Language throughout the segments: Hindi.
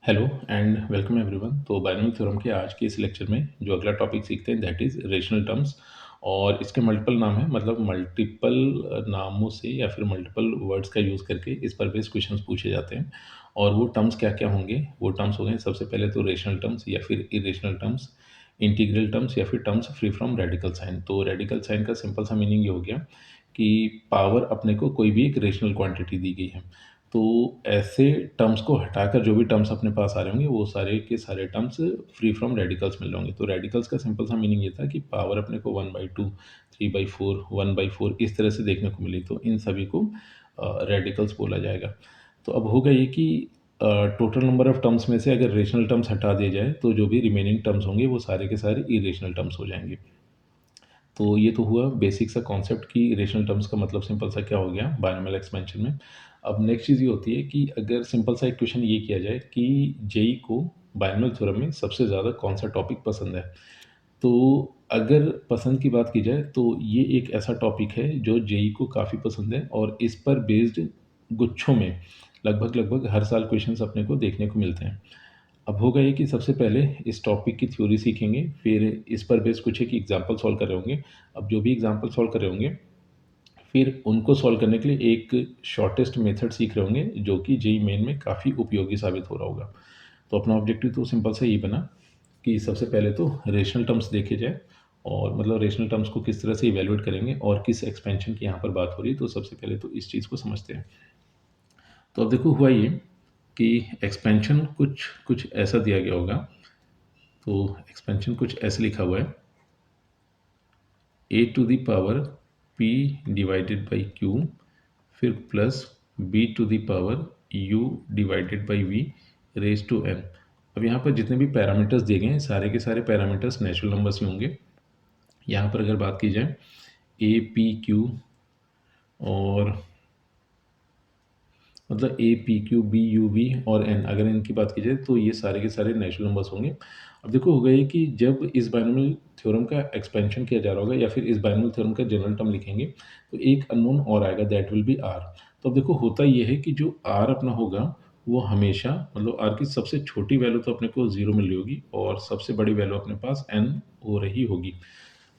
Hello and welcome everyone. तो बायनॉमियल थ्योरम के आज के इस लेक्चर में जो अगला टॉपिक सीखते हैं दैट इज़ रेशनल टर्म्स। और इसके मल्टीपल नाम है, मतलब मल्टीपल नामों से या फिर मल्टीपल वर्ड्स का यूज़ करके इस पर बेस्ड क्वेश्चंस पूछे जाते हैं। और वो टर्म्स क्या क्या होंगे, वो टर्म्स हो गए सबसे पहले तो रेशनल टर्म्स या फिर इरेशनल टर्म्स, इंटीग्रल टर्म्स या फिर terms free from radical sign. तो रेडिकल साइन का सिंपल सा मीनिंग ये हो गया कि पावर अपने को कोई भी एक रेशनल क्वांटिटी दी गई है। तो ऐसे टर्म्स को हटाकर जो भी टर्म्स अपने पास आ रहे होंगे वो सारे के सारे टर्म्स फ्री फ्रॉम रेडिकल्स मिल रहे होंगे। तो रेडिकल्स का सिंपल सा मीनिंग ये था कि पावर अपने को 1/2, 3/4, 1/4 इस तरह से देखने को मिली, तो इन सभी को रेडिकल्स बोला जाएगा। तो अब होगा ये कि टोटल नंबर ऑफ टर्म्स में से अगर रेशनल टर्म्स हटा दिए जाए तो जो भी रिमेनिंग टर्म्स होंगे वो सारे के सारे इरेशनल टर्म्स हो जाएंगे। तो ये तो हुआ बेसिक सा कॉन्सेप्ट कि रेशनल टर्म्स का मतलब सिंपल सा क्या हो गया बायनॉमियल एक्सपेंशन में। अब नेक्स्ट चीज़ ये होती है कि अगर सिंपल सा एक क्वेश्चन ये किया जाए कि जेई को बायनॉमियल थ्योरम में सबसे ज़्यादा कौन सा टॉपिक पसंद है। तो अगर पसंद की बात की जाए तो ये एक ऐसा टॉपिक है जो जेई को काफ़ी पसंद है और इस पर बेस्ड गुच्छों में लगभग लगभग हर साल क्वेश्चंस अपने को देखने को मिलते हैं। अब होगा ये कि सबसे पहले इस टॉपिक की थ्योरी सीखेंगे, फिर इस पर बेस्ड कुछ एक एग्जांपल सॉल्व कर रहे होंगे। अब जो भी एग्जांपल सॉल्व कर रहे होंगे फिर उनको सॉल्व करने के लिए एक शॉर्टेस्ट मेथड सीख रहे होंगे जो कि जेईई मेन में काफ़ी उपयोगी साबित हो रहा होगा। तो अपना ऑब्जेक्टिव तो सिंपल सा ही बना कि सबसे पहले तो रेशनल टर्म्स देखे जाए, और मतलब रेशनल टर्म्स को किस तरह से इवेल्युएट करेंगे और किस एक्सपेंशन की यहाँ पर बात हो रही है। तो सबसे पहले तो इस चीज़ को समझते हैं। तो अब देखो हुआ ये कि एक्सपेंशन कुछ कुछ ऐसा दिया गया होगा। तो एक्सपेंशन कुछ ऐसे लिखा हुआ है, a to the power p divided by q, फिर plus b to the power u divided by v raise to n. अब यहाँ पर जितने भी पैरामीटर्स दिए गए हैं सारे के सारे पैरामीटर्स नेचुरल नंबर्स ही होंगे। यहाँ पर अगर बात की जाए ए पी क्यू और मतलब A P Q B U V और एन, अगर इनकी बात की जाए तो ये सारे के सारे नेचुरल नंबर्स होंगे। अब देखो हो गया ये कि जब इस बायनॉमियल थ्योरम का एक्सपेंशन किया जा रहा होगा या फिर इस बायनॉमियल थ्योरम का जनरल टर्म लिखेंगे तो एक अननोन और आएगा, दैट विल बी आर। तो अब देखो होता ये है कि जो आर अपना होगा वो हमेशा, मतलब आर की सबसे छोटी वैल्यू तो अपने को 0 मिल रही होगी और सबसे बड़ी वैल्यू अपने पास एन हो रही होगी।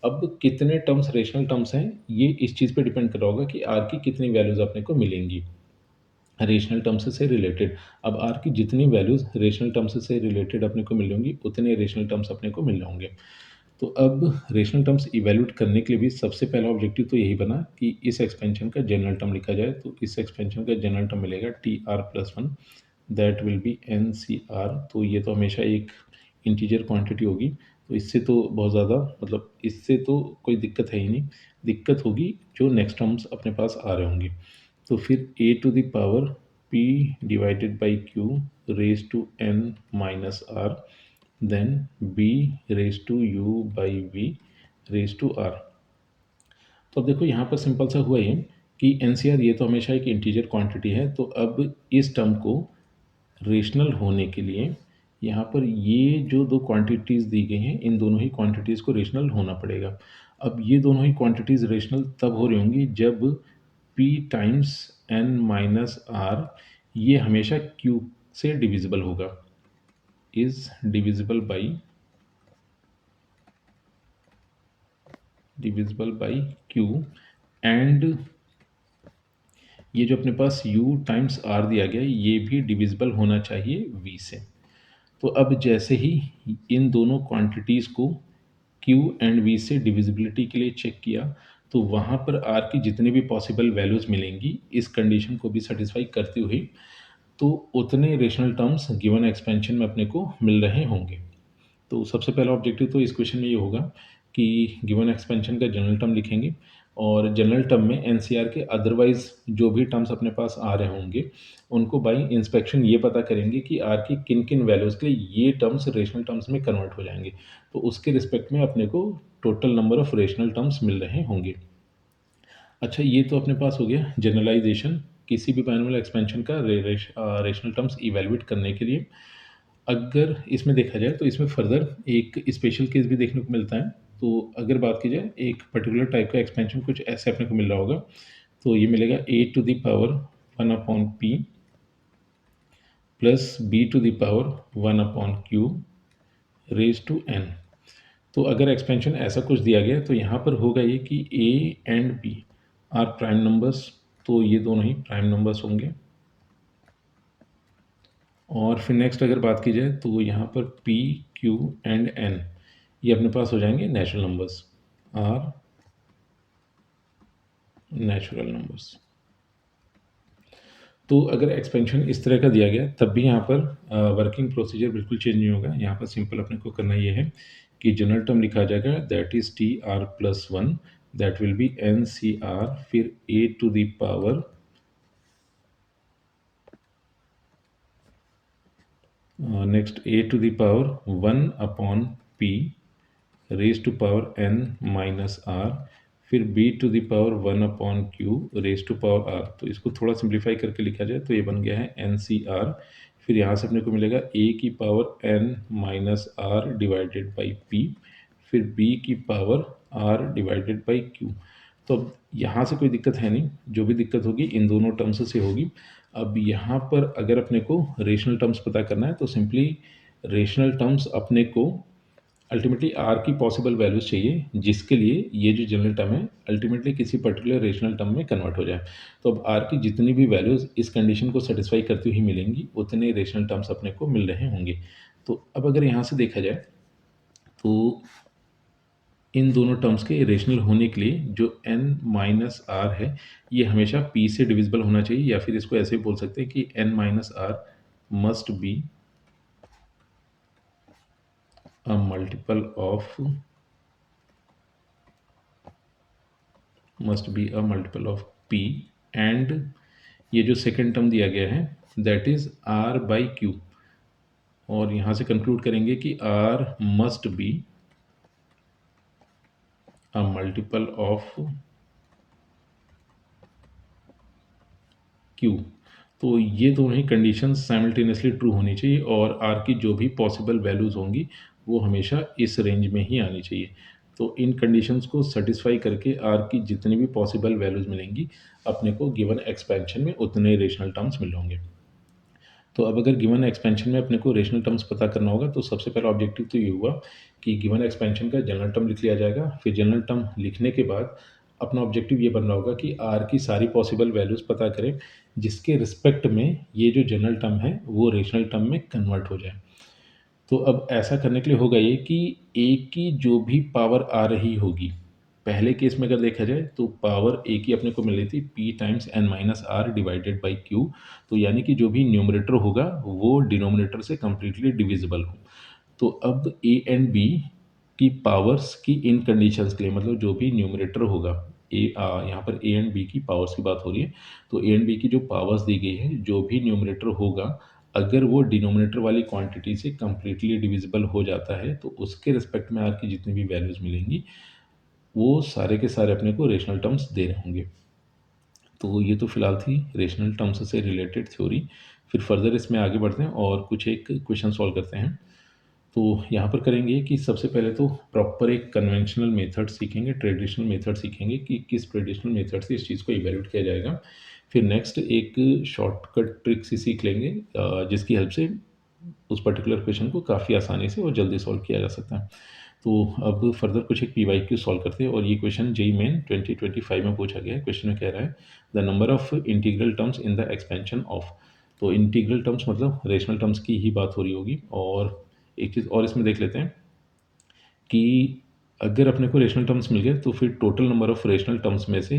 अब कितने टर्म्स रेशनल टर्म्स हैं ये इस चीज़ पे डिपेंड कर रहा होगा कि आर की कितनी वैल्यूज अपने को मिलेंगी रेशनल टर्म्स से रिलेटेड। अब आर की जितनी वैल्यूज रेशनल टर्म्स से रिलेटेड अपने को मिल होंगी उतने रेशनल टर्म्स अपने को मिल होंगे। तो अब रेशनल टर्म्स इवैल्यूएट करने के लिए भी सबसे पहला ऑब्जेक्टिव तो यही बना कि इस एक्सपेंशन का जनरल टर्म लिखा जाए। तो इस एक्सपेंशन का जनरल टर्म मिलेगा T are plus one, that will be N C R. तो ये तो हमेशा एक इंटीजर क्वांटिटी होगी, तो इससे तो बहुत ज़्यादा, मतलब इससे तो कोई दिक्कत है ही नहीं। दिक्कत होगी जो नेक्स्ट टर्म्स अपने पास आ रहे होंगे। तो फिर a to the power p divided by q raise to n minus are, then b raise to u by v raise to r. तो अब देखो यहाँ पर सिंपल सा हुआ ये कि एनसीआर ये तो हमेशा एक इंटीजर क्वांटिटी है। तो अब इस टर्म को रेशनल होने के लिए यहाँ पर ये जो दो क्वांटिटीज़ दी गई हैं इन दोनों ही क्वांटिटीज़ को रेशनल होना पड़ेगा। अब ये दोनों ही क्वांटिटीज़ रेशनल तब हो रही होंगी जब p times n minus R ये हमेशा q से डिविजिबल होगा, is divisible by q। And ये जो अपने पास u टाइम्स r दिया गया है ये भी डिविजिबल होना चाहिए v से। तो अब जैसे ही इन दोनों क्वांटिटीज़ को q एंड v से डिविजिबिलिटी के लिए चेक किया तो वहाँ पर r की जितनी भी पॉसिबल वैल्यूज़ मिलेंगी इस कंडीशन को भी सेटिस्फाई करती हुई, तो उतने रेशनल टर्म्स गिवन एक्सपेंशन में अपने को मिल रहे होंगे। तो सबसे पहला ऑब्जेक्टिव तो इस क्वेश्चन में ये होगा कि गिवन एक्सपेंशन का जनरल टर्म लिखेंगे और जनरल टर्म में एनसीआर के अदरवाइज जो भी टर्म्स अपने पास आ रहे होंगे उनको बाय इंस्पेक्शन ये पता करेंगे कि आर की किन किन वैल्यूज़ के लिए ये टर्म्स रेशनल टर्म्स में कन्वर्ट हो जाएंगे। तो उसके रिस्पेक्ट में अपने को total number of rational terms मिल रहे होंगे। अच्छा ये तो अपने पास हो गया जनरलाइजेशन किसी भी बायनॉमियल एक्सपेंशन का रेशनल टर्म्स इवेलुएट करने के लिए। अगर इसमें देखा जाए तो इसमें फर्दर एक स्पेशल केस भी देखने को मिलता है। तो अगर बात की जाए एक पर्टिकुलर टाइप का एक्सपेंशन कुछ ऐसे अपने को मिल रहा होगा। तो ये मिलेगा a to the power 1/p plus b to the power 1/q raise to n। तो अगर एक्सपेंशन ऐसा कुछ दिया गया तो यहाँ पर होगा ये कि a and b are prime numbers, तो ये दोनों ही प्राइम नंबर्स होंगे। और फिर नेक्स्ट अगर बात की जाए तो यहाँ पर p q एंड n ये अपने पास हो जाएंगे natural numbers, are natural numbers. तो अगर एक्सपेंशन इस तरह का दिया गया तब भी यहाँ पर वर्किंग प्रोसीजर बिल्कुल चेंज नहीं होगा। यहाँ पर सिंपल अपने को करना ये है कि जनरल टर्म लिखा जाएगा that is t are plus one, that will be N C R, फिर a to the power next a to the power 1/p raise to power n minus r, फिर b to the power 1/q raise to power r। तो इसको थोड़ा सिंप्लीफाई करके लिखा जाए तो ये बन गया है एन सी आर। फिर यहाँ से अपने को मिलेगा a की power n minus R divided by p, फिर b की power r divided by q। तो अब यहाँ से कोई दिक्कत है नहीं, जो भी दिक्कत होगी इन दोनों टर्म्स से होगी। अब यहाँ पर अगर अपने को रेशनल टर्म्स पता करना है तो सिंपली रेशनल टर्म्स अपने को अल्टीमेटली आर की पॉसिबल वैल्यूज चाहिए जिसके लिए ये जो जनरल टर्म है अल्टीमेटली किसी पर्टिकुलर रेशनल टर्म में कन्वर्ट हो जाए। तो अब आर की जितनी भी वैल्यूज इस कंडीशन को सेटिस्फाई करती हुई मिलेंगी उतने रेशनल टर्म्स अपने को मिल रहे होंगे। तो अब अगर यहाँ से देखा जाए तो इन दोनों टर्म्स के रेशनल होने के लिए जो n माइनस आर है ये हमेशा p से डिविजिबल होना चाहिए, या फिर इसको ऐसे बोल सकते हैं कि n minus R must be a multiple of p, and ये जो सेकेंड टर्म दिया गया है that is r by q, और यहाँ से कंक्लूड करेंगे कि r must be a multiple of q। तो ये दोनों ही कंडीशंस साइमल्टेनियसली ट्रू होनी चाहिए और r की जो भी पॉसिबल वैल्यूज़ होंगी वो हमेशा इस रेंज में ही आनी चाहिए। तो इन कंडीशंस को सेटिस्फाई करके r की जितनी भी पॉसिबल वैल्यूज़ मिलेंगी अपने को गिवन एक्सपेंशन में उतने रेशनल टर्म्स मिल होंगे। तो अब अगर गिवन एक्सपेंशन में अपने को रेशनल टर्म्स पता करना होगा तो सबसे पहला ऑब्जेक्टिव तो ये हुआ कि गिवन एक्सपेंशन का जनरल टर्म लिख लिया जाएगा। फिर जनरल टर्म लिखने के बाद अपना ऑब्जेक्टिव ये बनना होगा कि आर की सारी पॉसिबल वैल्यूज़ पता करें जिसके रिस्पेक्ट में ये जो जनरल टर्म है वो रेशनल टर्म में कन्वर्ट हो जाए। तो अब ऐसा करने के लिए होगा ये कि ए की जो भी पावर आ रही होगी, पहले केस में अगर देखा जाए तो पावर ए की अपने को मिल रही थी p times n minus R divided by q। तो यानी कि जो भी न्यूमरेटर होगा वो डिनोमिनेटर से कम्प्लीटली डिविजिबल हो। तो अब a एंड b की पावर्स की इन कंडीशंस के लिए, मतलब जो भी न्यूमरेटर होगा यहाँ पर a एंड b की पावर्स की बात हो रही है, तो a एंड b की जो पावर्स दी गई है जो भी न्यूमरेटर होगा अगर वो डिनोमिनेटर वाली क्वांटिटी से कम्प्लीटली डिविजिबल हो जाता है तो उसके रिस्पेक्ट में आर की जितनी भी वैल्यूज़ मिलेंगी वो सारे के सारे अपने को रेशनल टर्म्स दे रहे होंगे। तो ये तो फिलहाल थी रेशनल टर्म्स से रिलेटेड थ्योरी। फिर फर्दर इसमें आगे बढ़ते हैं और कुछ एक क्वेश्चन सॉल्व करते हैं। तो यहाँ पर करेंगे कि सबसे पहले तो प्रॉपर एक कन्वेंशनल मेथड सीखेंगे, ट्रेडिशनल मेथड सीखेंगे कि किस ट्रेडिशनल मेथड से इस चीज़ को इवेल्यूट किया जाएगा। फिर नेक्स्ट एक शॉर्टकट ट्रिक से सीख लेंगे जिसकी हेल्प से उस पर्टिकुलर क्वेश्चन को काफ़ी आसानी से और जल्दी सॉल्व किया जा सकता है। तो अब फर्दर कुछ एक पीवाईक्यू सॉल्व करते हैं और ये क्वेश्चन जेईई मेन 2025 में पूछा गया है। क्वेश्चन में कह रहा है the number of integral terms in the expansion of. तो इंटीग्रल टर्म्स मतलब रेशनल टर्म्स की ही बात हो रही होगी। और एक चीज़ और इसमें देख लेते हैं कि अगर अपने को रेशनल टर्म्स मिल गए तो फिर total number of rational terms में से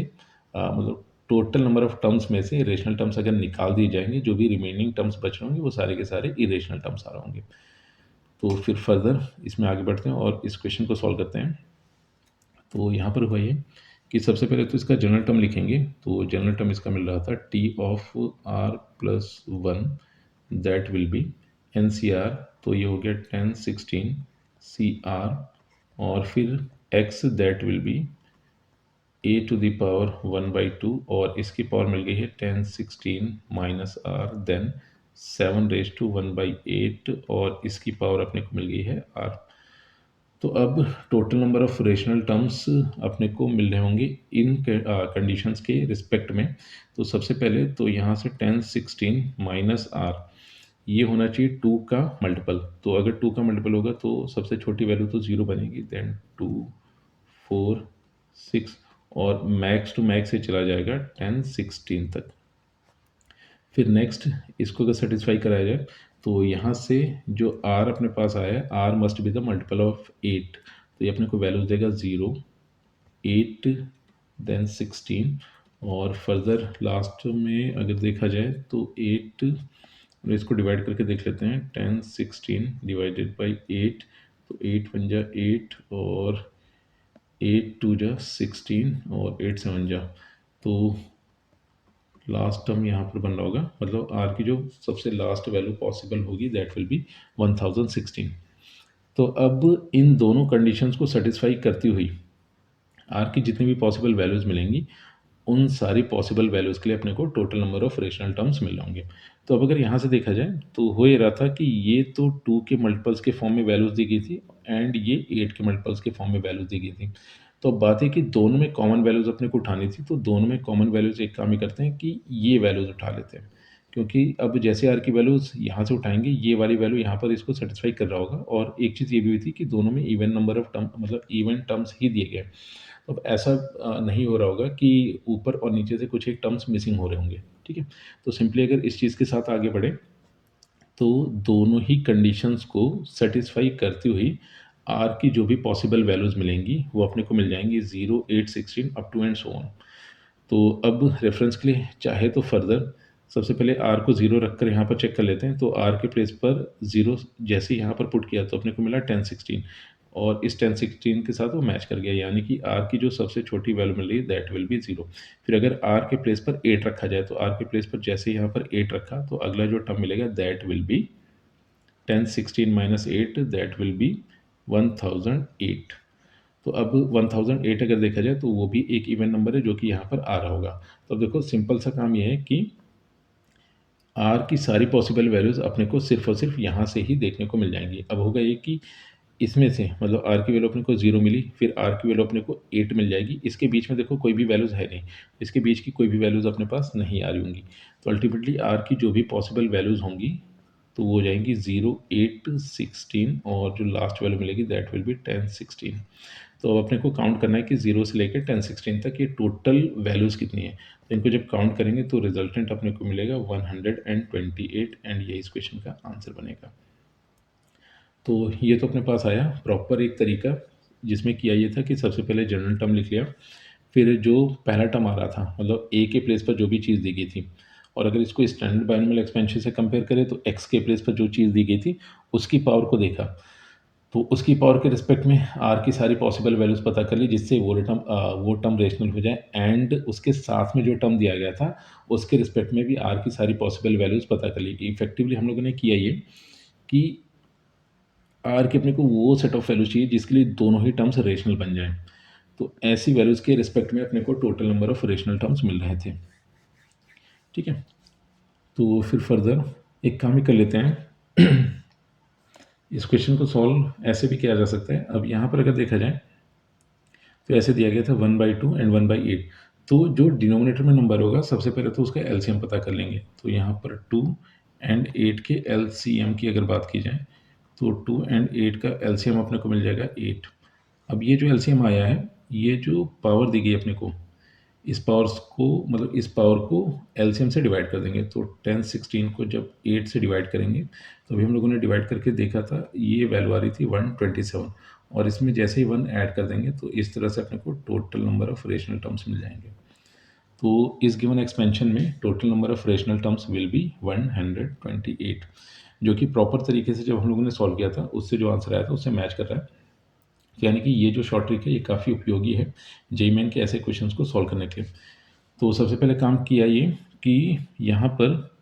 मतलब टोटल नंबर ऑफ टर्म्स में से रेशनल टर्म्स अगर निकाल दिए जाएंगे जो भी रिमेनिंग टर्म्स बच रहे होंगे वो सारे के सारे इरेशनल टर्म्स आ रहे होंगे। तो फिर फर्दर इसमें आगे बढ़ते हैं और इस क्वेश्चन को सॉल्व करते हैं। तो यहाँ पर हुआ ये कि सबसे पहले तो इसका जनरल टर्म लिखेंगे। तो जनरल टर्म इसका मिल रहा था T of R plus one that will be N C R. तो ये हो गया 10 16 सी आर, और फिर X that will be A to the power 1/2, और इसकी पावर मिल गई है 10 16 minus are, then 7 raise to 1/8, और इसकी पावर अपने को मिल गई है आर। तो अब total number of rational terms अपने को मिल रहे होंगे इन कंडीशंस के रिस्पेक्ट में। तो सबसे पहले तो यहाँ से 10 16 माइनस आर, ये होना चाहिए 2 का मल्टीपल। तो अगर 2 का मल्टीपल होगा तो सबसे छोटी वैल्यू तो 0 बनेगी, देन 2, 4, 6 और मैक्स टू मैक्स से चला जाएगा 10, 16 तक। फिर नेक्स्ट इसको अगर सेटिस्फाई कराया जाए तो यहाँ से जो r अपने पास आया है, r must be the multiple of 8। तो ये अपने को वैल्यूज देगा 0, 8, देन 16 और फर्दर लास्ट में अगर देखा जाए तो 8, इसको डिवाइड करके देख लेते हैं, 10, 16 डिवाइडेड बाई 8, तो 8 बन जा 8 और 8 टू जा 16 और 8 7 जा, तो लास्ट टर्म यहाँ पर बन रहा होगा, मतलब r की जो सबसे लास्ट वैल्यू पॉसिबल होगी दैट विल बी 1016। तो अब इन दोनों कंडीशंस को सेटिस्फाई करती हुई r की जितनी भी पॉसिबल वैल्यूज़ मिलेंगी उन सारी पॉसिबल वैल्यूज़ के लिए अपने को total number of rational terms मिल होंगे। तो अब अगर यहाँ से देखा जाए तो हो ये रहा था कि ये तो 2 के मल्टीपल्स के फॉर्म में वैल्यूज़ दी गई थी एंड ये 8 के मल्टीपल्स के फॉर्म में वैल्यूज़ दी गई थी। तो अब बात है कि दोनों में कॉमन वैल्यूज़ अपने को उठानी थी, तो दोनों में कॉमन वैल्यूज़ एक काम ही करते हैं कि ये वैल्यूज़ उठा लेते हैं, क्योंकि अब जैसे आर की वैल्यूज़ यहाँ से उठाएंगे ये वाली वैल्यू यहाँ पर इसको सेटिस्फाई कर रहा होगा। और एक चीज़ ये भी हुई थी कि दोनों में इवन नंबर ऑफ टर्म मतलब इवन टर्म्स ही दिए गए। अब ऐसा नहीं हो रहा होगा कि ऊपर और नीचे से कुछ एक टर्म्स मिसिंग हो रहे होंगे, ठीक है। तो सिंपली अगर इस चीज़ के साथ आगे बढ़े तो दोनों ही कंडीशंस को सेटिस्फाई करती हुई आर की जो भी पॉसिबल वैल्यूज़ मिलेंगी वो अपने को मिल जाएंगी 0, 8, 16 up to and so on. तो अब रेफरेंस के लिए चाहे तो फर्दर सबसे पहले आर को 0 रखकर यहाँ पर चेक कर लेते हैं। तो आर के प्लेस पर 0 जैसे ही यहाँ पर पुट किया तो अपने को मिला 10, 16 और इस 10, 16 के साथ वो मैच कर गया, यानी कि आर की जो सबसे छोटी वैल्यू मिल रही है दैट विल बी 0। फिर अगर आर के प्लेस पर 8 रखा जाए तो आर के प्लेस पर जैसे यहाँ पर 8 रखा तो अगला जो टर्म मिलेगा that will B 10, 16 minus 8 that will B 1008। तो अब 1008 अगर देखा जाए तो वो भी एक इवन नंबर है जो कि यहाँ पर आ रहा होगा। तो अब देखो सिंपल सा काम ये है कि आर की सारी पॉसिबल वैल्यूज़ अपने को सिर्फ और सिर्फ यहाँ से ही देखने को मिल जाएंगी। अब होगा ये कि इसमें से मतलब आर की वैल्यू अपने को 0 मिली, फिर आर की वैल्यू अपने को 8 मिल जाएगी, इसके बीच में देखो कोई भी वैल्यूज़ है नहीं, इसके बीच की कोई भी वैल्यूज़ अपने पास नहीं आ रही होंगी। तो अल्टीमेटली आर की जो भी पॉसिबल वैल्यूज़ होंगी तो वो हो जाएंगी 0, 8, 16 और जो लास्ट वैल्यू मिलेगी दैट विल बी 10, 16। तो अब अपने को काउंट करना है कि 0 से लेकर 10, 16 तक ये टोटल वैल्यूज़ कितनी है। तो इनको जब काउंट करेंगे तो रिजल्टेंट अपने को मिलेगा 128 एंड ये इस क्वेश्चन का आंसर बनेगा। तो ये तो अपने पास आया प्रॉपर एक तरीका जिसमें किया ये था कि सबसे पहले जनरल टर्म लिख लिया, फिर जो पहला टर्म आ रहा था मतलब ए के प्लेस पर जो भी चीज़ दी गई थी, और अगर इसको स्टैंडर्ड बाइनोमियल एक्सपेंशन से कंपेयर करें तो एक्स के प्लेस पर जो चीज़ दी गई थी उसकी पावर को देखा, तो उसकी पावर के रिस्पेक्ट में आर की सारी पॉसिबल वैल्यूज़ पता कर ली जिससे वो टर्म रेशनल हो जाए, एंड उसके साथ में जो टर्म दिया गया था उसके रिस्पेक्ट में भी आर की सारी पॉसिबल वैल्यूज़ पता कर ली। इफेक्टिवली हम लोगों ने किया ये कि आर के अपने को वो सेट ऑफ वैल्यूज चाहिए जिसके लिए दोनों ही टर्म्स रेशनल बन जाएं। तो ऐसी वैल्यूज़ के रिस्पेक्ट में अपने को total number of rational terms मिल रहे थे, ठीक है। तो फिर फर्दर एक काम ही कर लेते हैं इस क्वेश्चन को सॉल्व ऐसे भी किया जा सकता है। अब यहाँ पर अगर देखा जाए तो ऐसे दिया गया था 1/2 एंड 1/8। तो जो डिनोमिनेटर में नंबर होगा सबसे पहले तो उसका एलसीएम पता कर लेंगे। तो यहाँ पर 2 एंड 8 के एलसीएम की अगर बात की जाए तो 2 एंड 8 का एलसीएम अपने को मिल जाएगा 8। अब ये जो एलसीएम आया है, ये जो पावर दी गई अपने को, इस पावर्स को मतलब इस पावर को एलसीएम से डिवाइड कर देंगे। तो 10, 16 को जब 8 से डिवाइड करेंगे तो अभी हम लोगों ने डिवाइड करके देखा था ये वैल्यू आ रही थी 127, और इसमें जैसे ही 1 ऐड कर देंगे तो इस तरह से अपने को total number of rational terms मिल जाएंगे। तो इस गिवन एक्सपेंशन में total number of rational terms will be 128, जो कि प्रॉपर तरीके से जब हम लोगों ने सॉल्व किया था उससे जो आंसर आया था उससे मैच कर रहा है। यानी कि ये जो शॉर्ट ट्रिक है ये काफ़ी उपयोगी है जेईई मेन के ऐसे क्वेश्चंस को सॉल्व करने के लिए। तो सबसे पहले काम किया ये कि यहाँ पर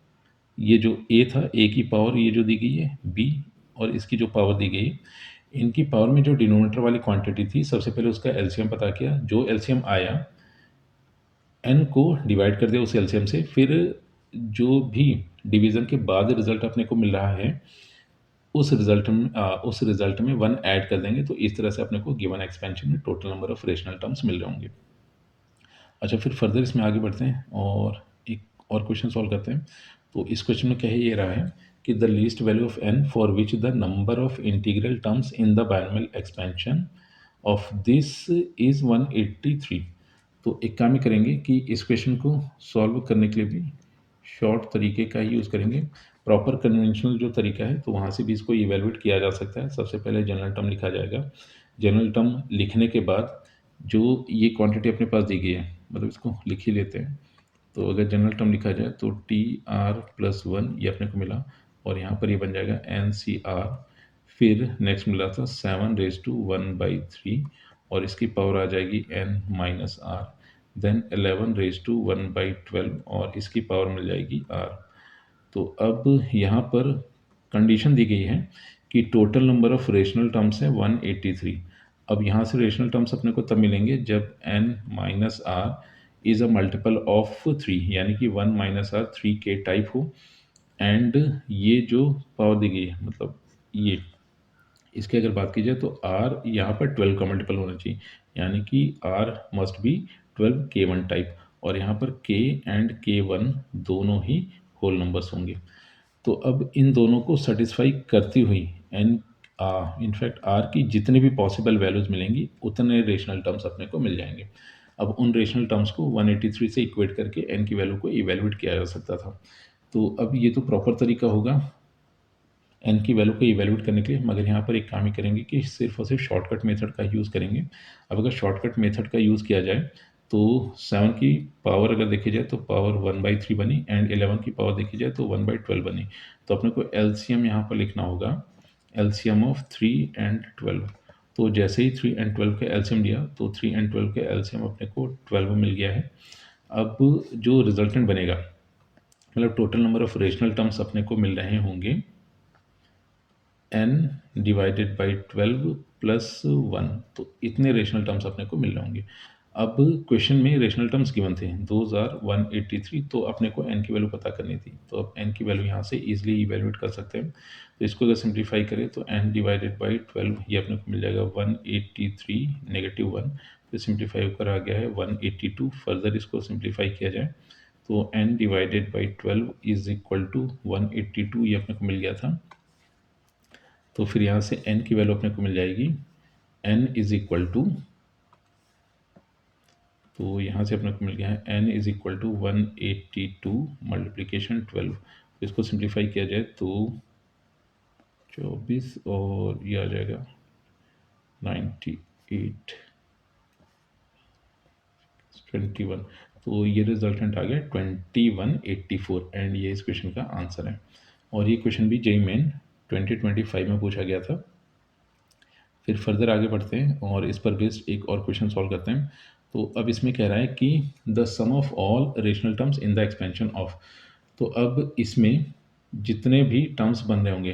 ये जो ए था, ए की पावर ये जो दी गई है बी, और इसकी जो पावर दी गई है, इनकी पावर में जो डिनोमिनेटर वाली क्वांटिटी थी सबसे पहले उसका एलसीएम पता किया। जो एलसीएम आया एन को डिवाइड कर दिया उस एलसीएम से, फिर जो भी डिवीज़न के बाद रिजल्ट अपने को मिल रहा है उस रिजल्ट में 1 ऐड कर देंगे। तो इस तरह से अपने को गिवन एक्सपेंशन में total number of rational terms मिल रहे होंगे। अच्छा, फिर फर्दर इसमें आगे बढ़ते हैं और एक और क्वेश्चन सॉल्व करते हैं। तो इस क्वेश्चन में क्या है, ये रहा है कि the least value of n for which the number of integral terms in the binomial expansion of this is 183। तो एक काम ही करेंगे कि इस क्वेश्चन को सॉल्व करने के लिए भी शॉर्ट तरीके का ही यूज़ करेंगे। प्रॉपर कन्वेंशनल जो तरीका है तो वहाँ से भी इसको इवैल्यूएट किया जा सकता है। सबसे पहले जनरल टर्म लिखा जाएगा। जनरल टर्म लिखने के बाद जो ये क्वांटिटी अपने पास दी गई है, मतलब इसको लिख ही लेते हैं। तो अगर जनरल टर्म लिखा जाए तो टी आर प्लस वन ये अपने को मिला, और यहाँ पर ये बन जाएगा एन सी आर। फिर नेक्स्ट मिला था 7^1/3, और इसकी पावर आ जाएगी n माइनस आर। देन 11^1/12, और इसकी पावर मिल जाएगी r। तो अब यहाँ पर कंडीशन दी गई है कि total number of rational terms है 183। अब यहाँ से रेशनल टर्म्स अपने को तब मिलेंगे जब n minus R is a multiple of 3, यानी कि 1 माइनस आर 3 के टाइप हो। एंड ये जो पावर दी गई है, मतलब ये इसकी अगर बात की जाए तो r यहाँ पर 12 का मल्टीपल होना चाहिए, यानी कि r must B 12 k1 type, और यहाँ पर k एंड k1 दोनों ही होल नंबर्स होंगे। तो अब इन दोनों को सेटिस्फाई करती हुई n इनफैक्ट r की जितनी भी पॉसिबल वैल्यूज़ मिलेंगी उतने रेशनल टर्म्स अपने को मिल जाएंगे। अब उन रेशनल टर्म्स को 183 से इक्वेट करके n की वैल्यू को इवेल्युएट किया जा सकता था। तो अब ये तो प्रॉपर तरीका होगा n की वैल्यू को इवेल्युएट करने के लिए, मगर यहाँ पर एक काम ही करेंगे कि सिर्फ और सिर्फ शॉर्टकट मेथड का यूज़ करेंगे। अब अगर शॉर्टकट मेथड का यूज़ किया जाए तो 7 की पावर अगर देखी जाए तो पावर 1/3 बनी, एंड 11 की पावर देखी जाए तो 1/12 बनी। तो अपने को एलसीएम यहाँ पर लिखना होगा, एलसीएम ऑफ 3 एंड 12। तो जैसे ही 3 एंड 12 का एलसीएम लिया तो 3 एंड 12 का एलसीएम अपने को 12 मिल गया है। अब जो रिजल्टेंट बनेगा, मतलब total number of rational terms अपने को मिल रहे होंगे n डिवाइडेड बाई 12 प्लस 1। तो इतने रेशनल टर्म्स अपने को मिल रहे होंगे। अब क्वेश्चन में रेशनल टर्म्स गिवन थे, दोज आर 183। तो अपने को n की वैल्यू पता करनी थी, तो अब n की वैल्यू यहाँ से इजीली इवेल्युएट कर सकते हैं। तो इसको अगर सिंप्लीफाई करें तो n डिवाइडेड बाई 12 ये अपने को मिल जाएगा 183 नेगेटिव 1। तो सिंप्लीफाई होकर आ गया है 182। फर्दर इसको सिंप्लीफाई किया जाए तो n divided by 12 is equal to 182 ये अपने को मिल गया था। तो फिर यहाँ से n की वैल्यू अपने को मिल जाएगी n इज इक्वल टू, तो यहाँ से अपने को मिल गया है n is equal to 182 multiplication 12। तो इसको सिंप्लीफाई किया जाए तो 24, और ये आ जाएगा 98 21। तो ये रिजल्टेंट आ गया 2184, एंड ये इस क्वेश्चन का आंसर है। और ये क्वेश्चन भी जेईई मेन 2025 में पूछा गया था। फिर फर्दर आगे बढ़ते हैं और इस पर बेस्ड एक और क्वेश्चन सॉल्व करते हैं। तो अब इसमें कह रहा है कि the sum of all rational terms in the expansion of. तो अब इसमें जितने भी टर्म्स बन रहे होंगे,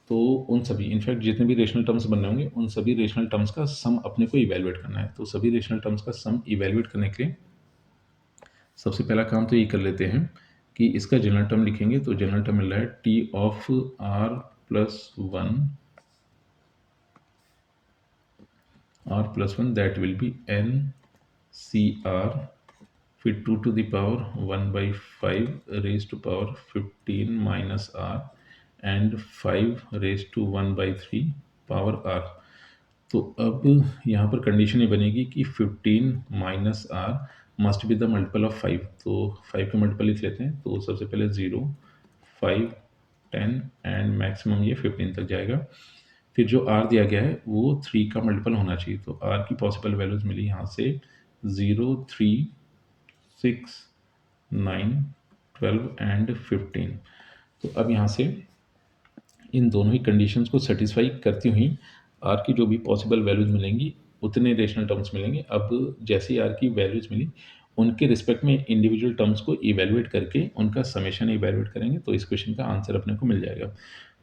तो उन सभी, इनफैक्ट जितने भी रेशनल टर्म्स बन रहे होंगे उन सभी रेशनल टर्म्स का सम अपने को इवेल्युएट करना है। तो सभी रेशनल टर्म्स का सम इवेल्युएट करने के लिए सबसे पहला काम तो ये कर लेते हैं कि इसका जनरल टर्म लिखेंगे। तो जनरल टर्म मिल रहा है T of R plus one, that will be N C R, फिर 2 to the power 1/5 raise to power 15 minus R, and 5 raise to 1/3 power R. तो अब यहाँ पर कंडीशन ये बनेगी कि 15 minus R must be the multiple of 5। तो 5 का मल्टीपल लिख लेते हैं। तो सबसे पहले 0, 5, 10 एंड मैक्सिमम ये 15 तक जाएगा। फिर जो r दिया गया है वो 3 का मल्टीपल होना चाहिए। तो r की पॉसिबल वैल्यूज मिली यहाँ से 0, 3, 6, 9, 12 एंड 15। तो अब यहाँ से इन दोनों ही कंडीशंस को सेटिस्फाई करती हुई r की जो भी पॉसिबल वैल्यूज मिलेंगी उतने रेशनल टर्म्स मिलेंगे। अब जैसे ही r की वैल्यूज मिली उनके रिस्पेक्ट में इंडिविजुअल टर्म्स को इवेल्युएट करके उनका समेशन इवेल्युएट करेंगे तो इस क्वेश्चन का आंसर अपने को मिल जाएगा।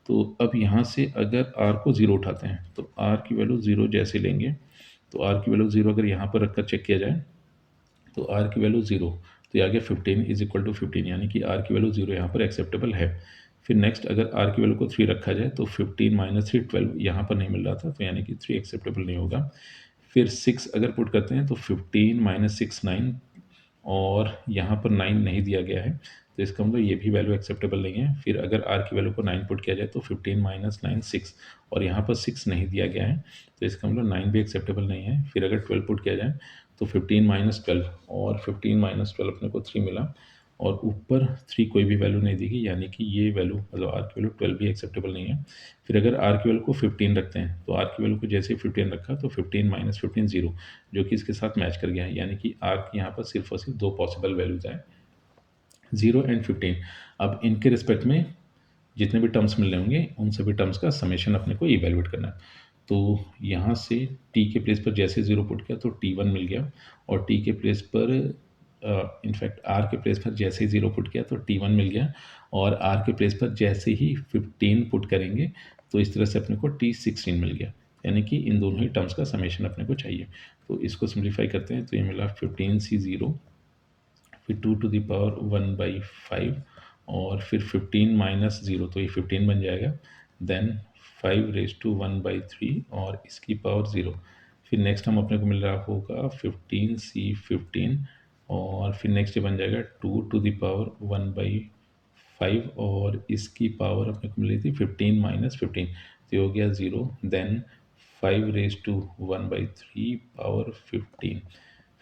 तो अब यहाँ से अगर r को 0 उठाते हैं तो r की वैल्यू 0 जैसे लेंगे, तो r की वैल्यू 0 अगर यहाँ पर रखकर चेक किया जाए तो r की वैल्यू 0, तो ये आ गया 15 इज इक्वल टू 15, यानी कि r की वैल्यू 0 यहाँ पर एक्सेप्टेबल है। फिर नेक्स्ट अगर r की वैल्यू को 3 रखा जाए तो 15 माइनस 3 12 यहाँ पर नहीं मिल रहा था, तो यानी कि 3 एक्सेप्टेबल नहीं होगा। फिर 6 अगर पुट करते हैं तो 15 माइनस 6 9, और यहाँ पर 9 नहीं दिया गया है, तो इसका मतलब ये भी वैल्यू एक्सेप्टेबल नहीं है। फिर अगर r की वैल्यू को 9 पुट किया जाए तो 15 माइनस 9 6, और यहाँ पर 6 नहीं दिया गया है, तो इसका मतलब 9 भी एक्सेप्टेबल नहीं है। फिर अगर 12 पुट किया जाए तो 15 माइनस 12, और 15 माइनस 12 अपने को 3 मिला, और ऊपर 3 कोई भी वैल्यू नहीं दी गई, यानी कि ये वैल्यू मतलब r की वैल्यू 12 भी एक्सेप्टेबल नहीं है। फिर अगर r की वैल्यू को 15 रखते हैं तो r की वैल्यू को जैसे ही 15 रखा तो 15 माइनस 15 0, जो कि इसके साथ मैच कर गया है, यानी कि r की यहाँ पर सिर्फ और सिर्फ दो पॉसिबल वैल्यूज हैं, 0 एंड 15। अब इनके रिस्पेक्ट में जितने भी टर्म्स मिल रहे होंगे उन सभी टर्म्स का समेशन अपने को इवेलुएट करना है। तो यहाँ से t के प्लेस पर जैसे 0 पुट किया तो t1 मिल गया, और t के प्लेस पर इनफैक्ट r के प्लेस पर जैसे ही 0 पुट किया तो t1 मिल गया, और r के प्लेस पर जैसे ही 15 पुट करेंगे तो इस तरह से अपने को t16 मिल गया, यानी कि इन दोनों ही टर्म्स का समेशन अपने को चाहिए। तो इसको सिंप्लीफाई करते हैं तो ये मिला 15c0, फिर 2 टू द पावर 1/5, और फिर 15 माइनस 0 तो ये 15 बन जाएगा, देन 5 रेज टू 1/3 और इसकी पावर 0। फिर नेक्स्ट हम अपने को मिल रहा होगा 15c15, और फिर नेक्स्ट ये बन जाएगा 2 टू द पावर 1/5, और इसकी पावर अपने को मिल रही थी 15 माइनस 15, तो ये हो गया 0, देन 5 रेज टू 1/3 पावर 15।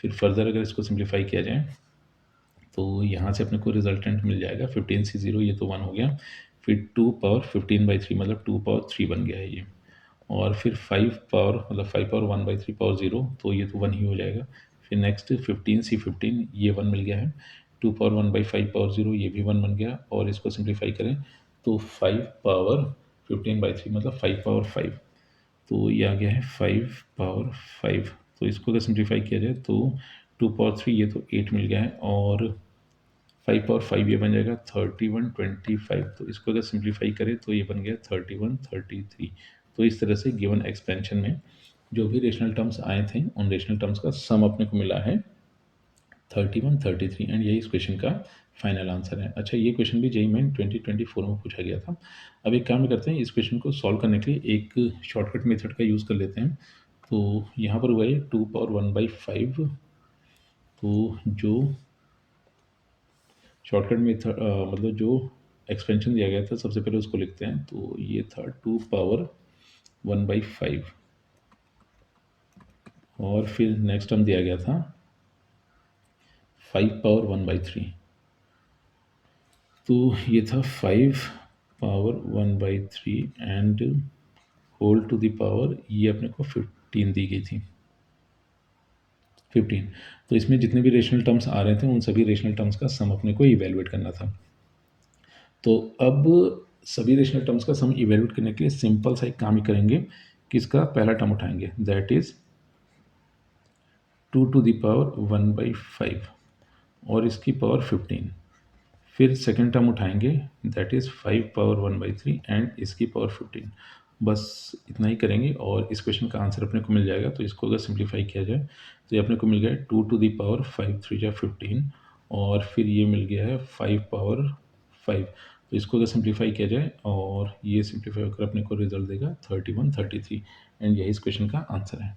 फिर फर्दर अगर इसको सिंप्लीफाई किया जाए तो यहाँ से अपने को रिजल्टेंट मिल जाएगा 15c0, ये तो 1 हो गया, फिर 2 पावर 15/3 मतलब 2 पावर 3 बन गया है ये, और फिर 5 पावर मतलब 5 पावर 1/3 पावर 0, तो ये तो 1 ही हो जाएगा। फिर नेक्स्ट 15c15, ये 1 मिल गया है, 2 पावर 1/5 पावर 0, ये भी 1 बन गया, और इसको सिंप्लीफाई करें तो 5 पावर 15/3 मतलब 5 पावर 5, तो ये आ गया है 5 पावर 5। तो इसको अगर सिंप्लीफाई किया जाए तो 2 पावर 3, ये तो 8 मिल गया है, और 5 पावर 5 ये बन जाएगा 31/25। तो इसको अगर सिंप्लीफाई करें तो ये बन गया 31/33। तो इस तरह से गिवन एक्सपेंशन में जो भी रेशनल टर्म्स आए थे उन रेशनल टर्म्स का सम अपने को मिला है 31/33, एंड यही इस क्वेश्चन का फाइनल आंसर है। अच्छा, ये क्वेश्चन भी जेईई मेन 2024 में पूछा गया था। अब एक काम करते हैं, इस क्वेश्चन को सॉल्व करने के लिए एक शॉर्टकट मेथड का यूज़ कर लेते हैं। तो यहाँ पर हुआ है 2 पावर 1/5, तो जो शॉर्टकट मेथड मतलब जो एक्सपेंशन दिया गया था सबसे पहले उसको लिखते हैं, तो ये था 2 पावर 1/5, और फिर नेक्स्ट टर्म दिया गया था 5 पावर 1/3, तो ये था 5 power 1/3 and whole to the power, ये अपने को 15 दी गई थी, 15। तो इसमें जितने भी रेशनल टर्म्स आ रहे थे उन सभी रेशनल टर्म्स का सम अपने को इवेलुएट करना था। तो अब सभी रेशनल टर्म्स का सम इवेल्यूट करने के लिए सिंपल सा एक काम ही करेंगे कि इसका पहला टर्म उठाएंगे, that is 2 to the power 1/5 और इसकी पावर 15। फिर सेकेंड टर्म उठाएंगे, दैट इज़ 5 पावर 1/3 एंड इसकी पावर 15। बस इतना ही करेंगे और इस क्वेश्चन का आंसर अपने को मिल जाएगा। तो इसको अगर सिंप्लीफाई किया जाए तो ये अपने को मिल गया है 2 टू द पावर 5 3 जा 15, और फिर ये मिल गया है 5 पावर 5। तो इसको अगर सिंप्लीफाई किया जाए और ये सिंप्लीफाई होकर अपने को रिजल्ट देगा 31 33, एंड यही इस क्वेश्चन का आंसर है।